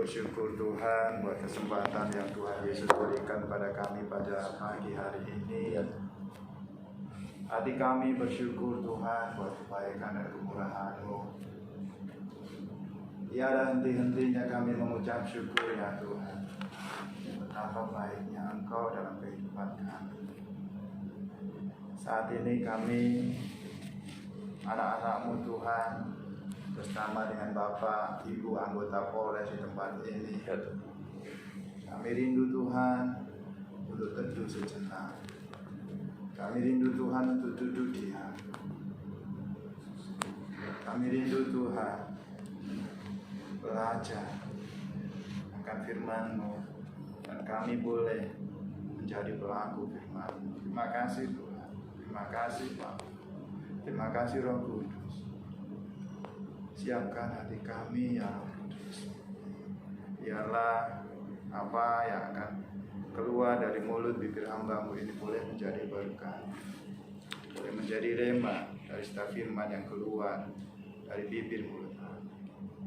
bersyukur Tuhan buat kesempatan yang Tuhan Yesus berikan pada kami pada pagi hari ini. Hati kami bersyukur Tuhan buat kebaikan dan kemurahan-Mu. Tiada henti-hentinya kami mengucap syukur ya Tuhan. Betapa baiknya Engkau dalam kehidupan kami. Saat ini kami anak-anak-Mu Tuhan, bersama dengan Bapak, Ibu, anggota Polres di tempat ini. Kami rindu Tuhan untuk teduh sejenak. Kami rindu Tuhan untuk duduk diam. Kami rindu Tuhan belajar akan firman-Mu, dan kami boleh menjadi pelaku firman-Mu. Terima kasih Tuhan. Terima kasih Pak. Terima kasih Roh Kudus. Siapkan hati kami ya Roh Kudus. Biarlah apa yang akan keluar dari mulut bibir hamba-Mu ini boleh menjadi berkat, boleh menjadi rema dari setiap firman yang keluar dari bibir mulut.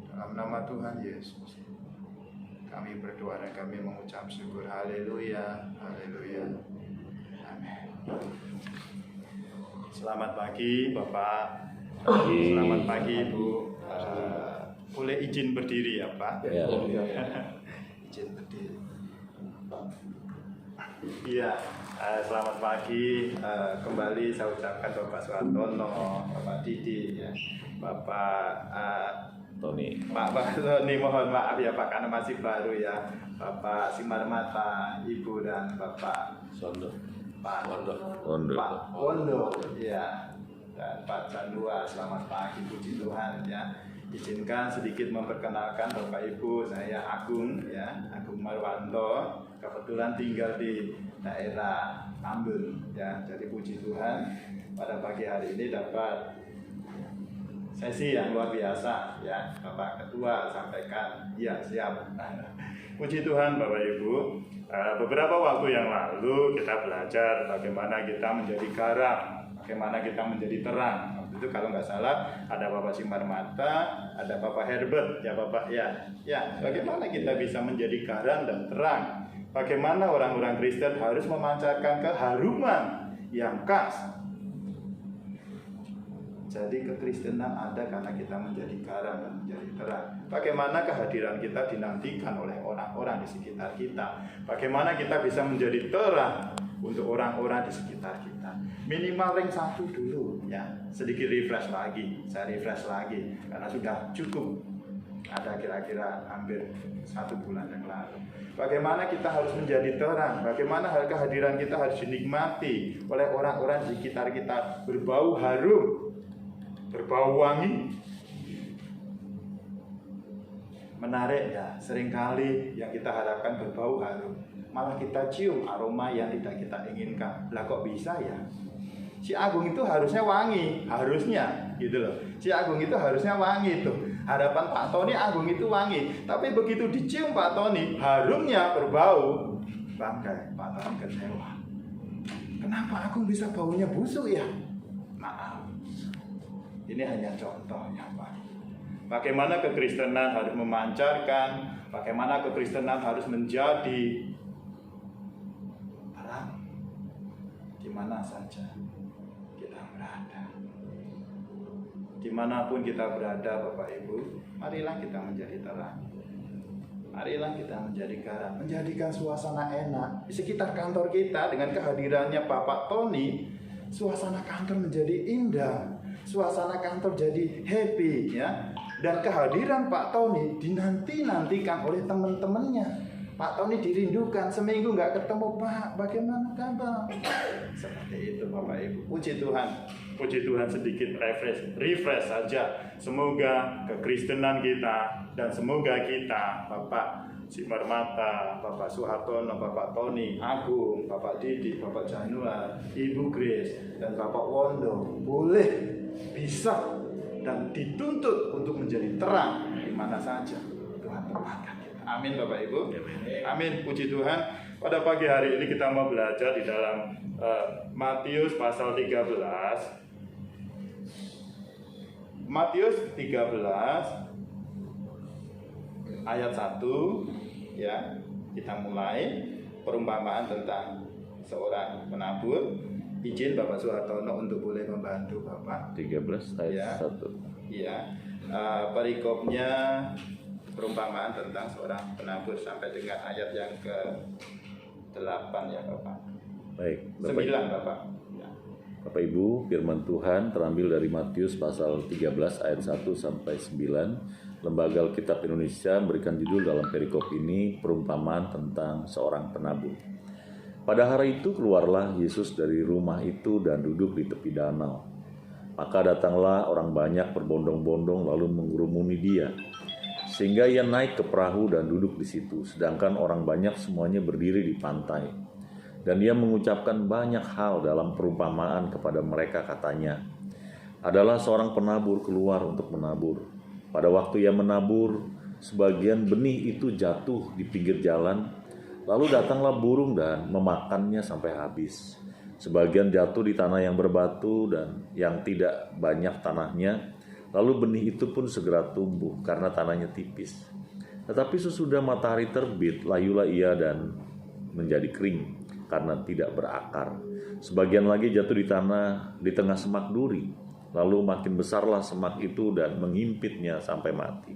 Dalam nama Tuhan Yesus kami berdoa dan kami mengucap syukur. Haleluya, haleluya, amin. Selamat pagi Bapak, selamat pagi Ibu. Boleh izin berdiri ya Pak? Ya. Izin berdiri. Iya, selamat pagi. Kembali saya ucapkan Bapak Suhartono, Bapak Didi, ya, Bapak Tony. Pak Tony, mohon maaf ya Pak karena masih baru ya. Bapak Simarmata, Ibu dan Bapak Sondo. Pak Wondo. Pak Wondo, ya, dan Pak Chandua. Selamat pagi, puji Tuhan ya. Izinkan sedikit memperkenalkan Bapak Ibu, saya Agung ya, Agung Marwanto. Kebetulan tinggal di daerah Tambun ya. Jadi puji Tuhan pada pagi hari ini dapat sesi yang luar biasa ya. Bapak Ketua sampaikan, ya siap. Puji Tuhan Bapak Ibu. Beberapa waktu yang lalu kita belajar bagaimana kita menjadi garam, bagaimana kita menjadi terang. Itu kalau nggak salah ada Bapak Simarmata, ada Bapak Herbert, ya Bapak ya. Bagaimana kita bisa menjadi garam dan terang? Bagaimana orang-orang Kristen harus memancarkan keharuman yang khas. Jadi kekristenan ada karena kita menjadi garam dan menjadi terang. Bagaimana kehadiran kita dinantikan oleh orang-orang di sekitar kita. Bagaimana kita bisa menjadi terang untuk orang-orang di sekitar kita. Minimal rank 1 dulu ya. Sedikit refresh lagi, saya refresh lagi karena sudah cukup. Ada kira-kira hampir 1 bulan yang lalu. Bagaimana kita harus menjadi terang, bagaimana kehadiran kita harus dinikmati oleh orang-orang di sekitar kita, berbau harum, berbau wangi. Menarik ya, seringkali yang kita harapkan berbau harum, malah kita cium aroma yang tidak kita inginkan. Lah kok bisa ya? Si Agung itu harusnya wangi, harusnya gitu loh. Si Agung itu harusnya wangi tuh. Harapan Pak Tony Agung itu wangi, tapi begitu dicium Pak Tony, harumnya berbau bangkai. Pak Tony kecewa. Kenapa Agung bisa baunya busuk ya? Maaf. Ini hanya contohnya Pak. Bagaimana kekristenan harus memancarkan, bagaimana kekristenan harus menjadi terang di mana saja kita berada. Dimanapun kita berada Bapak Ibu, marilah kita menjadi terang. Marilah kita menjadi garam, menjadikan suasana enak di sekitar kantor kita dengan kehadirannya Bapak Tony. Suasana kantor menjadi indah, suasana kantor jadi happy ya. Dan kehadiran Pak Tony dinanti-nantikan oleh teman-temannya. Pak Tony dirindukan, seminggu nggak ketemu Pak, bagaimana kabar? Seperti itu Bapak Ibu. Puji Tuhan sedikit refresh saja. Semoga kekristenan kita dan semoga kita, Bapak Simarmata, Bapak Suhartono, Bapak Tony, Agung, Bapak Didi, Bapak Januar, Ibu Grace, dan Bapak Wondo boleh, bisa, dan dituntut untuk menjadi terang di mana saja Tuhan tempatkan kita. Amin Bapak Ibu. Amin. Puji Tuhan. Pada pagi hari ini kita mau belajar di dalam Matius pasal 13. Matius 13 ayat 1 ya. Kita mulai perumpamaan tentang seorang penabur. Izin Bapak Suhartono untuk boleh membantu Bapak. 13 ayat Ya. 1. Iya. Perikopnya perumpamaan tentang seorang penabur sampai dengan ayat yang ke-8 ya Bapak. Baik, 9 Bapak. Ya. Bapak Ibu, firman Tuhan terambil dari Matius pasal 13 ayat 1 sampai 9. Lembaga Alkitab Indonesia memberikan judul dalam perikop ini perumpamaan tentang seorang penabur. Pada hari itu keluarlah Yesus dari rumah itu dan duduk di tepi danau. Maka datanglah orang banyak berbondong-bondong lalu mengurumuni dia, sehingga ia naik ke perahu dan duduk di situ, sedangkan orang banyak semuanya berdiri di pantai. Dan dia mengucapkan banyak hal dalam perumpamaan kepada mereka, katanya, adalah seorang penabur keluar untuk menabur. Pada waktu ia menabur, sebagian benih itu jatuh di pinggir jalan, lalu datanglah burung dan memakannya sampai habis. Sebagian jatuh di tanah yang berbatu dan yang tidak banyak tanahnya, lalu benih itu pun segera tumbuh karena tanahnya tipis. Tetapi sesudah matahari terbit, layulah ia dan menjadi kering karena tidak berakar. Sebagian lagi jatuh di tanah di tengah semak duri, lalu makin besarlah semak itu dan menghimpitnya sampai mati.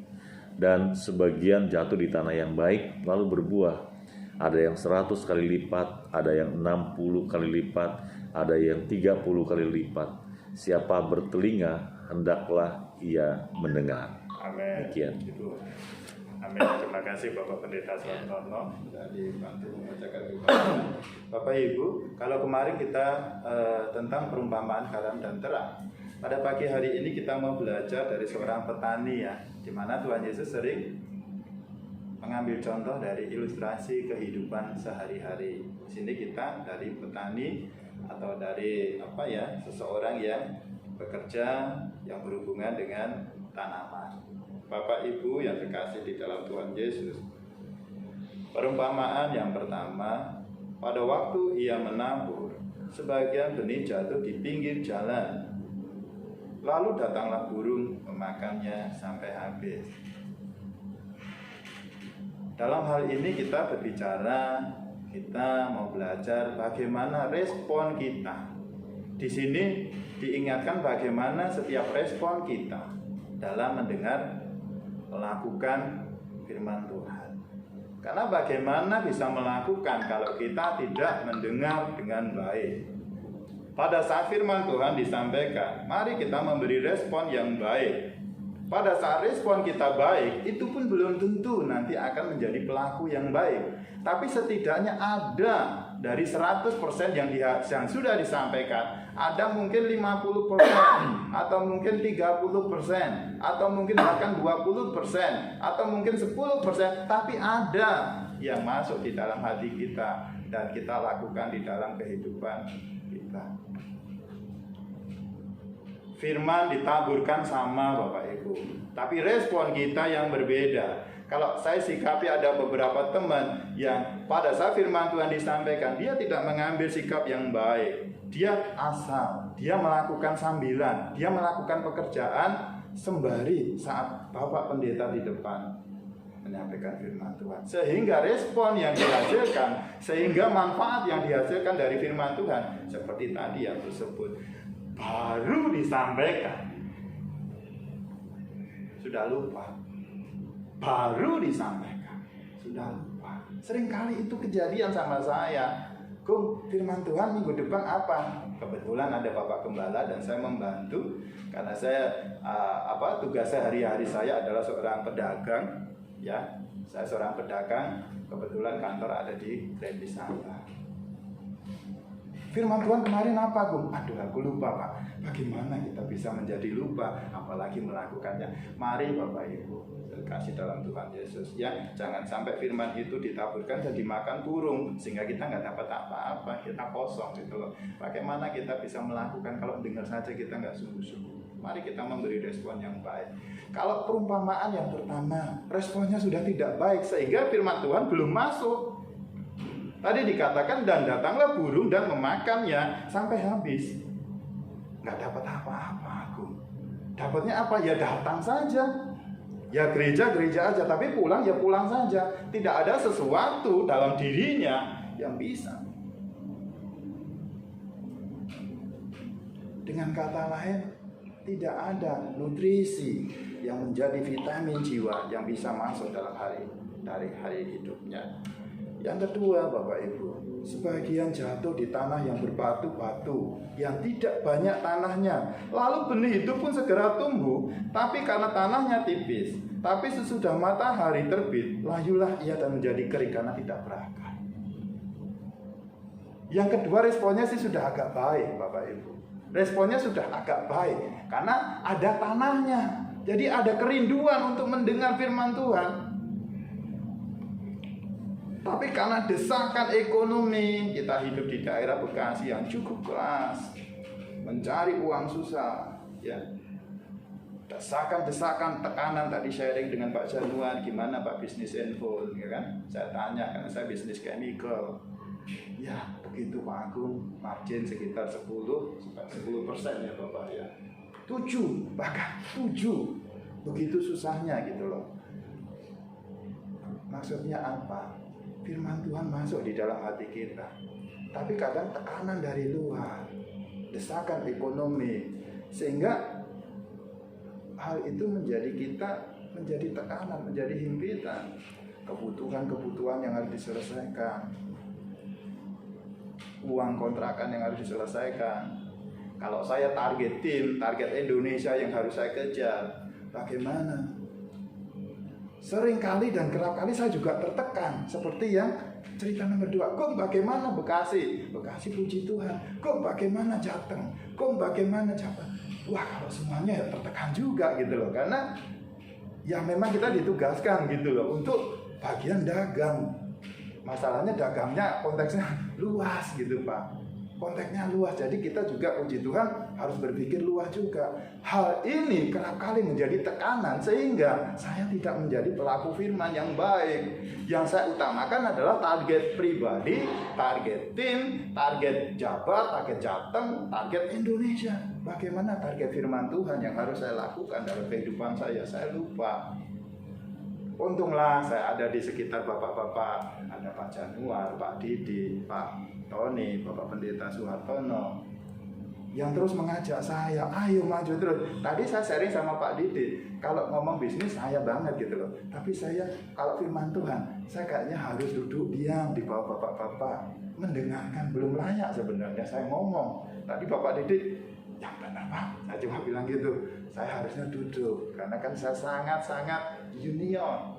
Dan sebagian jatuh di tanah yang baik, lalu berbuah. Ada yang 100 kali lipat, ada yang 60 kali lipat, ada yang 30 kali lipat. Siapa bertelinga, hendaklah ia mendengar. Amin. Demikian. Ibu. Amin. Terima kasih Bapak Pendeta Suhartono sudah dibantu membacakan perumpamaan. Bapak Ibu, kalau kemarin kita tentang perumpamaan garam dan terang. Pada pagi hari ini kita mau belajar dari seorang petani ya, di mana Tuhan Yesus sering mengambil contoh dari ilustrasi kehidupan sehari-hari. Di sini kita dari petani atau dari seseorang yang bekerja yang berhubungan dengan tanaman. Bapak Ibu yang terkasih di dalam Tuhan Yesus, perumpamaan yang pertama, pada waktu ia menabur, sebagian benih jatuh di pinggir jalan, lalu datanglah burung memakannya sampai habis. Dalam hal ini kita berbicara, kita mau belajar bagaimana respon kita. Di sini diingatkan bagaimana setiap respon kita dalam mendengar, melakukan firman Tuhan. Karena bagaimana bisa melakukan kalau kita tidak mendengar dengan baik. Pada saat firman Tuhan disampaikan, mari kita memberi respon yang baik. Pada saat respon kita baik, itu pun belum tentu nanti akan menjadi pelaku yang baik. Tapi setidaknya ada dari 100% yang sudah disampaikan, ada mungkin 50%, atau mungkin 30%, atau mungkin bahkan 20%, atau mungkin 10%, tapi ada yang masuk di dalam hati kita dan kita lakukan di dalam kehidupan kita. Firman ditaburkan sama Bapak Ibu, tapi respon kita yang berbeda. Kalau saya sikapi ada beberapa teman yang pada saat firman Tuhan disampaikan, dia tidak mengambil sikap yang baik. Dia asal, dia melakukan sambilan, dia melakukan pekerjaan sembari saat Bapak Pendeta di depan menyampaikan firman Tuhan. Sehingga respon yang dihasilkan, sehingga manfaat yang dihasilkan dari firman Tuhan, seperti tadi yang tersebut, baru disampaikan sudah lupa, baru disampaikan sudah lupa. Seringkali itu kejadian sama saya. Firman Tuhan minggu depan apa? Kebetulan ada Bapak Gembala dan saya membantu karena saya tugas sehari-hari saya adalah seorang pedagang ya. Saya seorang pedagang, kebetulan kantor ada di Grand Wisata. Firman Tuhan kemarin apa, Gung? Aduh, aku lupa, Pak. Bagaimana kita bisa menjadi lupa, apalagi melakukannya? Mari, Bapak Ibu, terkasih dalam Tuhan Yesus, ya, jangan sampai firman itu ditaburkan dan dimakan burung, sehingga kita nggak dapat apa-apa, kita kosong gitu loh. Bagaimana kita bisa melakukan kalau dengar saja kita nggak sungguh-sungguh? Mari kita memberi respon yang baik. Kalau perumpamaan yang pertama, responnya sudah tidak baik, sehingga firman Tuhan belum masuk. Tadi dikatakan dan datanglah burung dan memakannya sampai habis. Nggak dapat apa-apa aku. Dapatnya apa? Ya datang saja. Ya gereja aja, tapi pulang ya pulang saja. Tidak ada sesuatu dalam dirinya yang bisa. Dengan kata lain, tidak ada nutrisi yang menjadi vitamin jiwa yang bisa masuk dalam hari hidupnya. Yang kedua, Bapak Ibu, sebagian jatuh di tanah yang berbatu-batu, yang tidak banyak tanahnya. Lalu benih itu pun segera tumbuh, tapi karena tanahnya tipis. Tapi sesudah matahari terbit, layulah ia dan menjadi kering karena tidak berakar. Yang kedua, responnya sih sudah agak baik, Bapak Ibu. Responnya sudah agak baik, karena ada tanahnya. Jadi ada kerinduan untuk mendengar firman Tuhan. Tapi karena desakan ekonomi, kita hidup di daerah Bekasi yang cukup keras, mencari uang susah, ya. Desakan-desakan, tekanan, tadi sharing dengan Pak Januar, gimana Pak bisnis info, ya kan? Saya tanya karena saya bisnis chemical. Ya, begitu Pak Agung, margin sekitar 10% ya Bapak ya. 7, bahkan 7. Begitu susahnya gitu loh. Maksudnya apa? Firman Tuhan masuk di dalam hati kita, tapi kadang tekanan dari luar, desakan ekonomi, sehingga hal itu menjadi tekanan, menjadi himpitan. Kebutuhan yang harus diselesaikan, uang kontrakan yang harus diselesaikan. Kalau saya target Indonesia yang harus saya kejar, bagaimana? Sering kali dan kerap kali saya juga tertekan, seperti yang cerita nomor 2. Kok bagaimana Bekasi puji Tuhan. Kok bagaimana Jateng, kok bagaimana Jawa. Wah, kalau semuanya ya tertekan juga gitu loh, karena ya memang kita ditugaskan gitu loh untuk bagian dagang. Masalahnya dagangnya konteksnya luas gitu Pak, konteksnya luas. Jadi kita juga puji Tuhan harus berpikir luas juga. Hal ini kerap kali menjadi tekanan, sehingga saya tidak menjadi pelaku firman yang baik. Yang saya utamakan adalah target pribadi, target tim, target jabat, target Jateng, target Indonesia. Bagaimana target firman Tuhan yang harus saya lakukan dalam kehidupan saya lupa. Untunglah saya ada di sekitar bapak-bapak, ada Pak Januar, Pak Didi, Pak Tony, Bapak Pendeta Suhartono, yang terus mengajak saya, ayo maju terus. Tadi saya sharing sama Pak Didi, kalau ngomong bisnis saya banget gitu loh. Tapi saya kalau firman Tuhan, saya kayaknya harus duduk diam di bawah bapak-bapak, mendengarkan. Belum layak sebenarnya saya ngomong. Tadi Bapak Didi, yang benar Pak, saya cuma bilang gitu, saya harusnya duduk, karena kan saya sangat-sangat junior.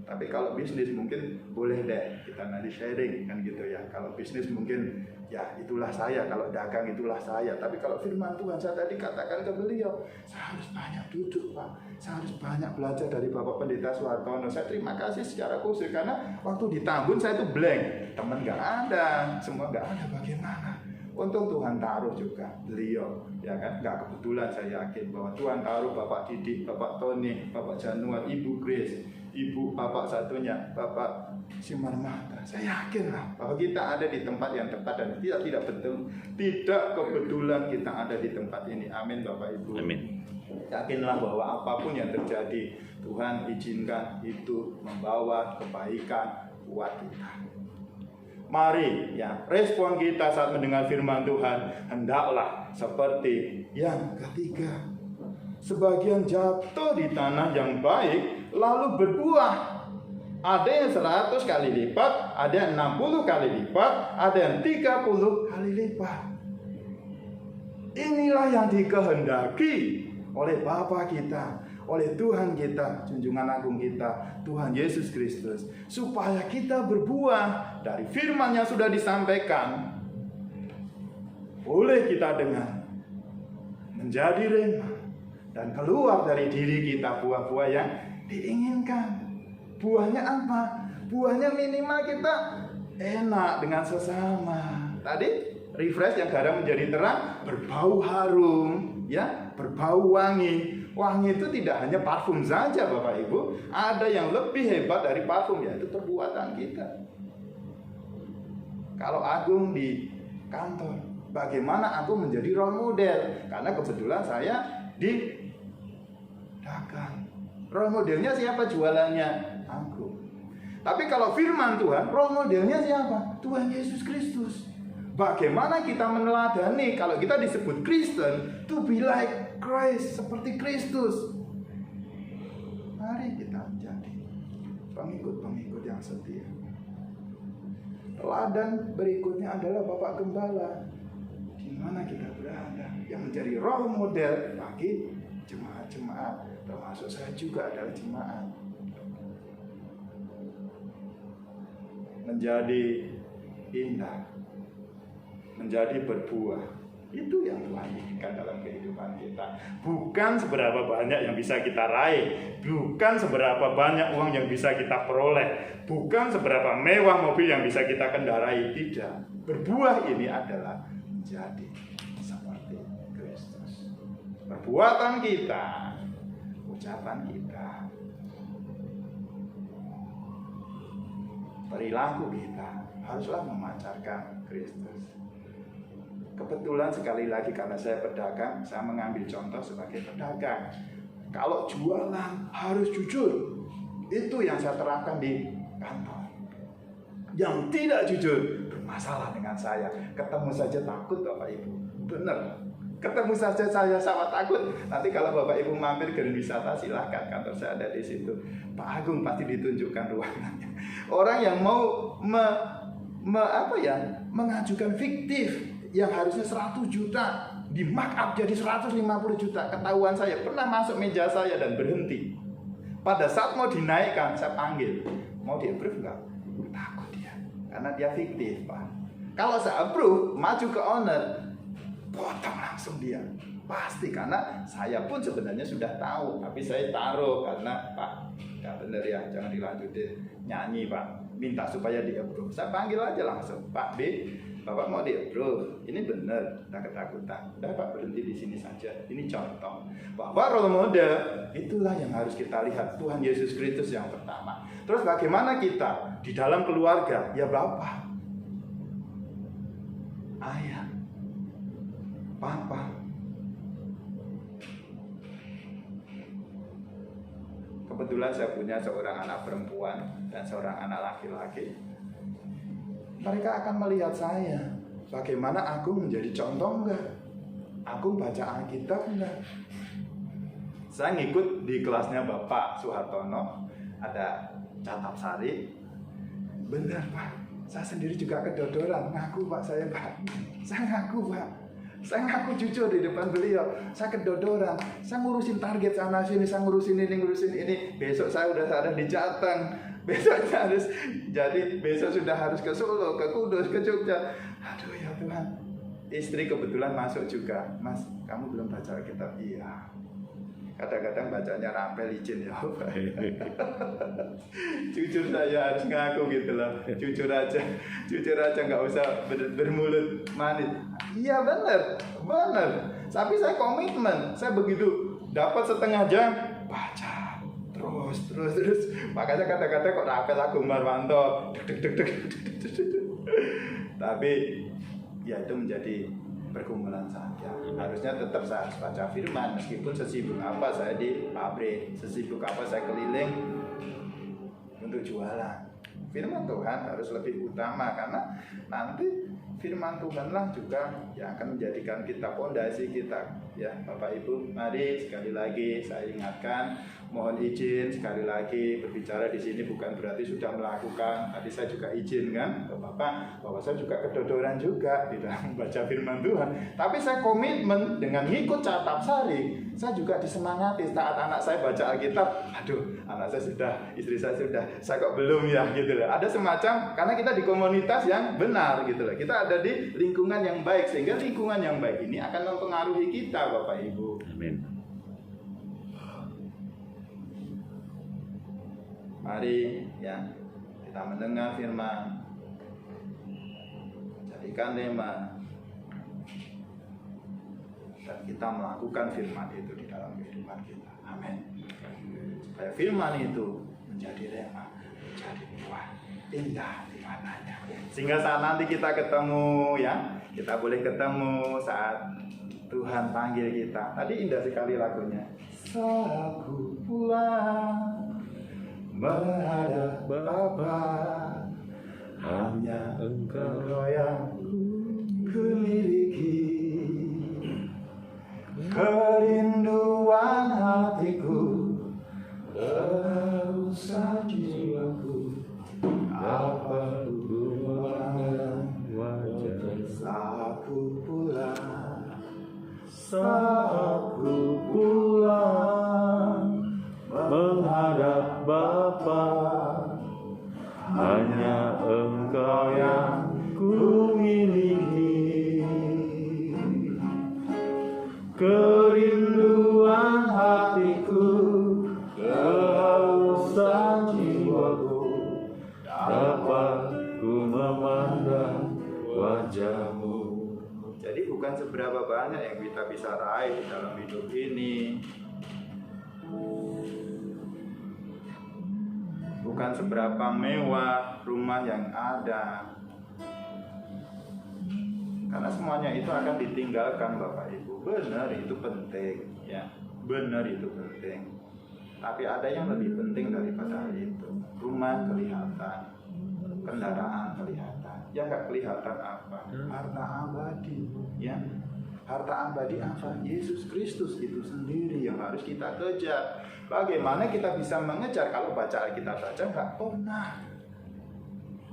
Tapi kalau bisnis mungkin boleh deh kita nanti sharing kan gitu ya. Kalau bisnis mungkin ya itulah saya, kalau dagang itulah saya. Tapi kalau firman Tuhan, saya tadi katakan ke beliau, saya harus banyak duduk Pak, saya harus banyak belajar dari Bapak Pendeta Suhartono. Saya terima kasih secara khusus, karena waktu di Tambun saya itu blank, teman gak ada, semua gak ada. Bagaimana? Untung Tuhan taruh juga beliau, ya kan? Gak kebetulan, saya yakin bahwa Tuhan taruh Bapak Didik, Bapak Tony, Bapak Januar, Ibu Grace, Ibu Bapak satunya, Bapak Simarmata. Saya yakin lah bahwa kita ada di tempat yang tepat, dan tidak kebetulan kita ada di tempat ini. Amin Bapak Ibu. Amin. Yakinlah bahwa apapun yang terjadi, Tuhan izinkan itu membawa kebaikan buat kita. Mari ya, respon kita saat mendengar firman Tuhan hendaklah seperti yang ketiga. Sebagian jatuh di tanah yang baik, lalu berbuah. Ada yang 100 kali lipat, ada yang 60 kali lipat, ada yang 30 kali lipat. Inilah yang dikehendaki oleh Bapa kita, oleh Tuhan kita, junjungan agung kita, Tuhan Yesus Kristus, supaya kita berbuah dari firman yang sudah disampaikan. Boleh kita dengar, menjadi rema, dan keluar dari diri kita buah-buah yang diinginkan. Buahnya apa? Buahnya minimal kita enak dengan sesama. Tadi refresh yang garam menjadi terang, berbau harum, ya, berbau wangi. Wangi itu tidak hanya parfum saja Bapak Ibu, ada yang lebih hebat dari parfum, yaitu perbuatan kita. Kalau Agung di kantor, bagaimana Agung menjadi role model? Karena kebetulan saya di dagang. Role modelnya siapa? Jualannya aku. Tapi kalau firman Tuhan, role modelnya siapa? Tuhan Yesus Kristus. Bagaimana kita meneladani kalau kita disebut Kristen, to be like Christ, seperti Kristus. Mari kita menjadi pengikut-pengikut yang setia. Teladan berikutnya adalah Bapak Gembala. Di mana kita berada, yang menjadi role model bagi jemaat-jemaat, termasuk saya juga adalah jemaat. Menjadi indah, menjadi berbuah, itu yang Tuhan inginkan dalam kehidupan kita. Bukan seberapa banyak yang bisa kita raih, bukan seberapa banyak uang yang bisa kita peroleh, bukan seberapa mewah mobil yang bisa kita kendarai. Tidak. Berbuah ini adalah menjadi seperti Kristus. Perbuatan kita, ucapan kita, perilaku kita haruslah memancarkan Kristus. Kebetulan sekali lagi karena saya pedagang, saya mengambil contoh sebagai pedagang. Kalau jualan harus jujur, itu yang saya terapkan di kantor. Yang tidak jujur bermasalah dengan saya. Ketemu saja takut Bapak Ibu. Benar. Ketemu saja saya sama takut. Nanti kalau Bapak Ibu mampir ke wisata, silahkan, kantor saya ada di situ. Pak Agung pasti ditunjukkan ruangannya. Orang yang mau mengajukan fiktif yang harusnya 100 juta di markup jadi 150 juta. Ketahuan saya pernah masuk meja saya dan berhenti. Pada saat mau dinaikkan, saya panggil, mau di approve nggak? Takut dia, karena dia fiktif, Pak. Kalau saya approve, maju ke owner, potong langsung dia. Pasti, karena saya pun sebenarnya sudah tahu, tapi saya taruh karena Pak, nggak bener ya, jangan dilanjutin. Nyanyi Pak, minta supaya di approve. Saya panggil aja langsung, Pak B, Bapak mau di approve, ini bener, udah ketakutan. Udah Pak, berhenti di sini saja. Ini contoh bahwa role model itulah yang harus kita lihat. Tuhan Yesus Kristus yang pertama. Terus bagaimana kita di dalam keluarga? Ya Bapak, ayah, Papa. Kebetulan saya punya seorang anak perempuan dan seorang anak laki-laki. Mereka akan melihat saya, bagaimana aku menjadi contoh enggak? Aku baca Alkitab enggak? Saya ngikut di kelasnya Bapak Suhartono, ada catap sari. Benar Pak, saya sendiri juga kedodoran. Ngaku Pak, saya Pak. Saya ngaku Pak. Saya ngaku jujur di depan beliau. Saya kedodoran. Saya ngurusin target sana sini, saya ngurusin ini. Besok saya udah ada di Jateng. Besok sudah harus ke Solo, ke Kudus, ke Jogja. Aduh ya Tuhan. Istri kebetulan masuk juga. Mas, kamu belum baca Alkitab? Iya. Kadang-kadang bacanya rampel licin ya. Jujur saya harus ngaku gitu loh. Jujur aja nggak usah bermulut manis. Iya benar. Tapi saya komitmen. Saya begitu dapat setengah jam baca. Terus. Makanya kata-kata kok rapel Agung Marwanto. Tapi ya itu menjadi pergumulan saja. Harusnya tetap saya harus baca firman, meskipun sesibuk apa saya di pabrik, sesibuk apa saya keliling untuk jualan. Firman Tuhan harus lebih utama, karena nanti firman Tuhanlah juga yang akan menjadikan kita pondasi kita. Ya Bapak Ibu, mari sekali lagi saya ingatkan, mohon izin sekali lagi berbicara di sini bukan berarti sudah melakukan. Tadi saya juga izin kan, Bapak, bahwa saya juga kedodoran juga di dalam membaca firman Tuhan. Tapi saya komitmen dengan ngikut catap sari. Saya juga disemangati saat anak saya baca Alkitab. Aduh, anak saya sudah, istri saya sudah, saya kok belum ya gitu loh. Ada semacam, karena kita di komunitas yang benar gitu loh. Kita ada di lingkungan yang baik, sehingga lingkungan yang baik ini akan mempengaruhi kita, Bapak Ibu. Amin. Mari ya kita mendengar firman, jadikan tema, dan kita melakukan firman itu di dalam kehidupan kita. Amin. Supaya firman itu menjadi rema, menjadi buah indah di matanya. Sehingga saat nanti kita ketemu ya, kita boleh ketemu saat Tuhan panggil kita. Tadi indah sekali lagunya. Saat ku pulang menghadap Bapa. Hanya Engkau yang ku miliki. Kerinduan hatiku, kehausan jiwaku, dapat ku memandang wajah saat ku pulang menghadap Bapa. Hanya Engkau yang ku miliki. Kerinduan hatiku, kehausan jiwaku, dapat ku memandang wajah-Mu. Jadi bukan seberapa banyak yang kita bisa raih di dalam hidup ini. Bukan seberapa mewah rumah yang ada. Karena semuanya itu akan ditinggalkan, Bapak Ibu. Benar, itu penting, ya. Benar, itu penting. Tapi ada yang lebih penting daripada itu. Rumah kelihatan, kendaraan kelihatan. Yang nggak kelihatan apa? Harta abadi, ya. Harta abadi apa? Yesus Kristus itu sendiri yang harus kita kejar. Bagaimana kita bisa mengejar kalau baca Alkitab saja nggak pernah?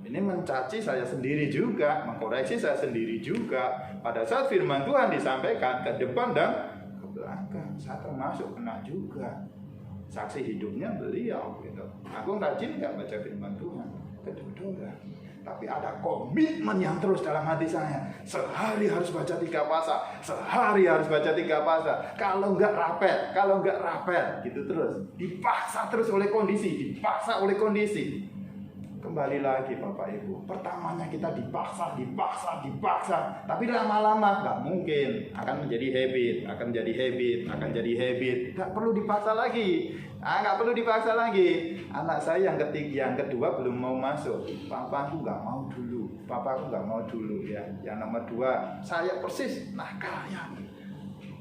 Ini mencaci saya sendiri juga, mengkoreksi saya sendiri juga. Pada saat firman Tuhan disampaikan ke depan dan ke belakang, saya termasuk kena juga. Saksi hidupnya beliau gitu. Aku rajin nggak baca firman Tuhan, kedodoran. Tapi ada komitmen yang terus dalam hati saya. Sehari harus baca 3 pasal, sehari harus baca 3 pasal. Kalau nggak rapet, gitu terus. Dipaksa terus oleh kondisi, Kembali lagi Bapak Ibu, pertamanya kita dipaksa. Tapi lama-lama nggak mungkin, akan menjadi habit. Nggak perlu dipaksa lagi. Anak saya yang kedua belum mau masuk. Papaku nggak mau dulu ya. Yang nomor 2, saya persis nakalnya,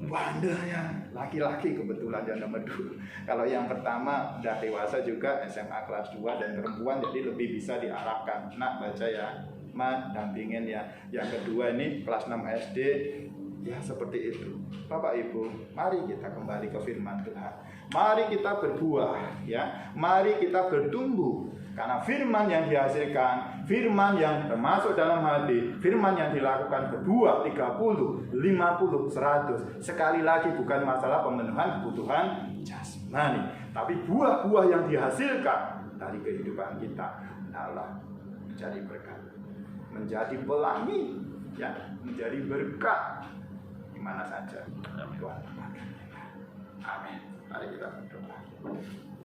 bandelnya, laki-laki kebetulan yang nomor 2. Kalau yang pertama udah dewasa juga, SMA kelas 2 dan perempuan, jadi lebih bisa diarahkan. Nak baca ya, Ma dampingin ya. Yang kedua ini kelas 6 SD, ya seperti itu. Bapak Ibu, mari kita kembali ke firman Tuhan. Mari kita berbuah ya. Mari kita bertumbuh. Karena firman yang dihasilkan, firman yang termasuk dalam hati, firman yang dilakukan berbuah 30, 50, 100. Sekali lagi bukan masalah pemenuhan kebutuhan jasmani, tapi buah-buah yang dihasilkan dari kehidupan kita adalah menjadi berkat, menjadi pelangi, ya, menjadi berkat di mana saja Tuhan. Amin. Mari kita berdoa.